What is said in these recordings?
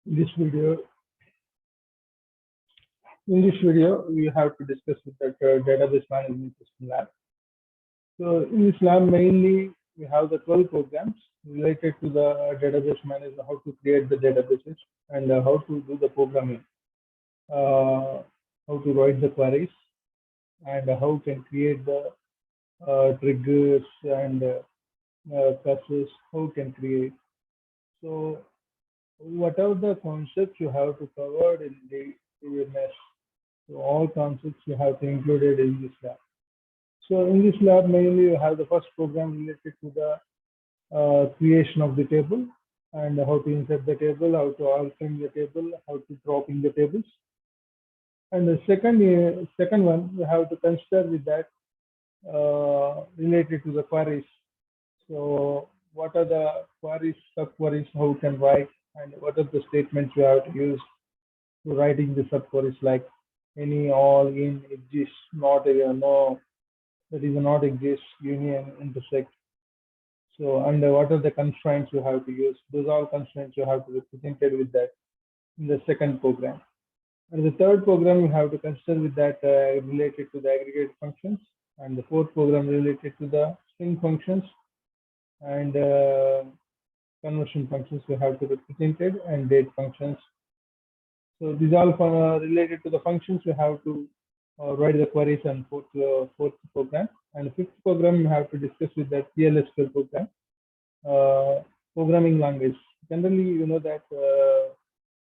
In this video, we have to discuss with that database management system lab. So in this lab, mainly we have the 12 programs related to the database management, how to create the databases and how to do the programming, how to write the queries, and how can create the triggers and classes, how can create. So whatever the concepts you have to cover in the Dbms. So all concepts you have to include it in this lab. So in this lab, mainly you have the first program related to the creation of the table and how to insert the table, how to alter the table, how to drop in the tables. And the second one, you have to consider with that related to the queries. So what are the queries, sub-queries, how you can write, and what are the statements you have to use to writing the sub-queries like any, all, in, exists, not, no, that is not exist, union, intersect. So, and what are the constraints you have to use? Those are all constraints you have to represent with that in the second program. And the third program you have to consider with that related to the aggregate functions, and the fourth program related to the string functions and conversion functions you have to represent it, and date functions. So these are all related to the functions you have to write the queries and fourth program. And the fifth program you have to discuss with that PLSQL program, programming language. Generally, you know that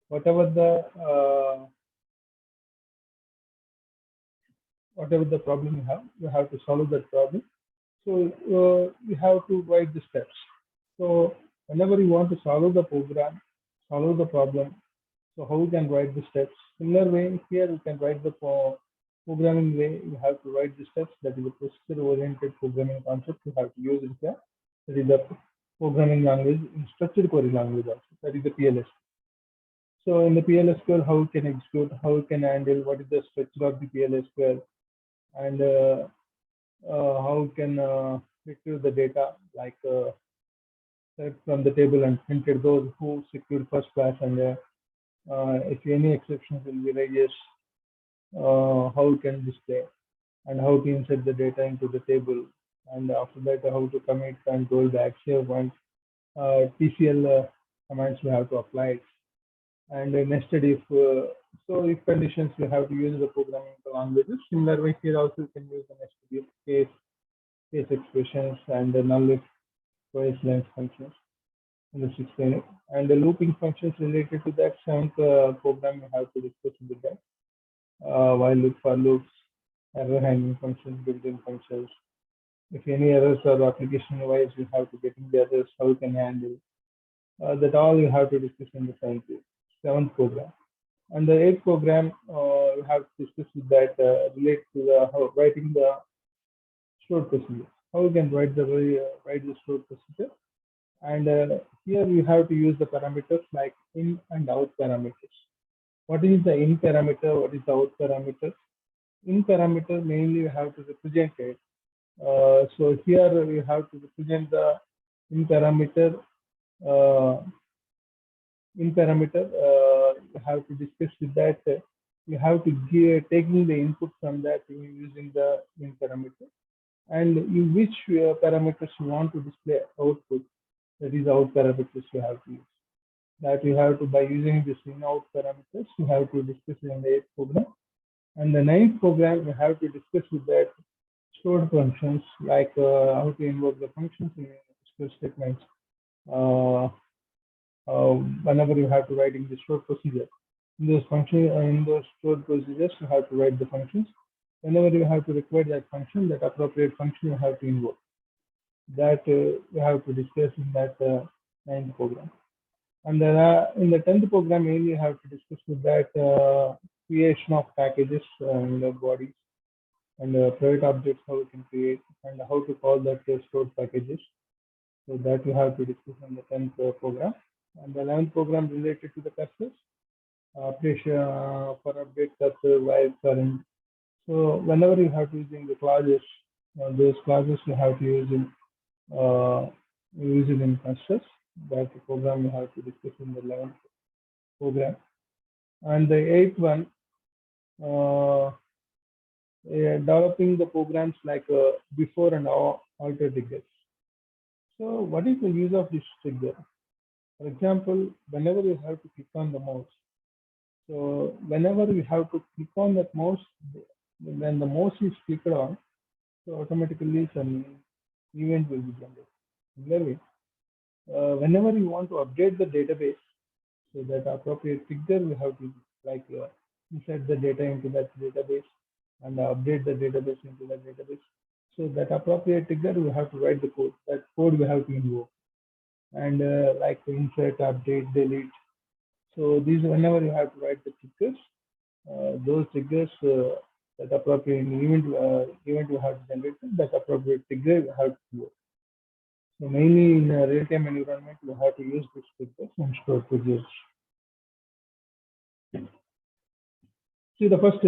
whatever the problem you have to solve that problem. So you have to write the steps. So whenever you want to solve the program, solve the problem, so how you can write the steps? Similar way, here you can write the programming way. You have to write the steps. That is a procedure-oriented programming concept you have to use it here. That is the programming language in structured query language also. That is the PLSQL. So in the PLSQL, how you can execute, how you can handle, what is the structure of the PLSQL, and how you can retrieve the data, like from the table and printed those who secured first class, and if any exceptions will be raised, how you can display, and how to insert the data into the table, and after that how to commit and roll back, save one, TCL commands we have to apply it, and nested if. So if conditions we have to use the programming languages. Similar way here also you can use the nested if, case expressions, and the null if, twice length functions in the sixth unit, and the looping functions related to that seventh program we have to discuss with that. While loop, for loops, error handling functions, built-in functions. If any errors are application-wise, you have to get in the errors, how you can handle. That all you have to discuss in the seventh program. And the eighth program, you have to discuss with that relate to the writing the stored procedure. How you can write the stored procedure. And here you have to use the parameters like in and out parameters. What is the in parameter? What is the out parameter? In parameter mainly you have to represent it. So here you have to represent the in parameter. You have to discuss with that. You have to give taking the input from that using the in parameter, and in which parameters you want to display output. That is out parameters you have to use. That you have to, by using this in out parameters, you have to discuss in the eighth program. And the ninth program, you have to discuss with that stored functions, like how to invoke the functions in SQL statements. Whenever you have to write in the stored procedure, in those stored procedures, you have to write the functions. Whenever you have to require that function, that appropriate function you have to invoke. That you have to discuss in that ninth program. And in the 10th program, mainly you have to discuss with that creation of packages and bodies, and private objects, how you can create, and how to call that stored packages. So that you have to discuss in the 10th program. And the 11th program related to the cursors, operation for update cursor, while current. So whenever you have to using the clauses, those clauses you have to use it in cursors. That program you have to discuss in the 11th program. And the eighth one, developing the programs like before and after triggers. So what is the use of this trigger? For example, whenever you have to click on the mouse, so whenever you have to click on that mouse, when the mouse is clicked on, so automatically some event will be generated. Similarly, whenever you want to update the database, so that appropriate trigger we have to like insert the data into that database and update the database into that database. So that appropriate trigger we have to write the code. That code we have to invoke and like insert, update, delete. So these whenever you have to write the triggers, those triggers that appropriate event you have to generate that appropriate trigger you have to work. So mainly in a real-time environment, you have to use these triggers and store triggers. See the first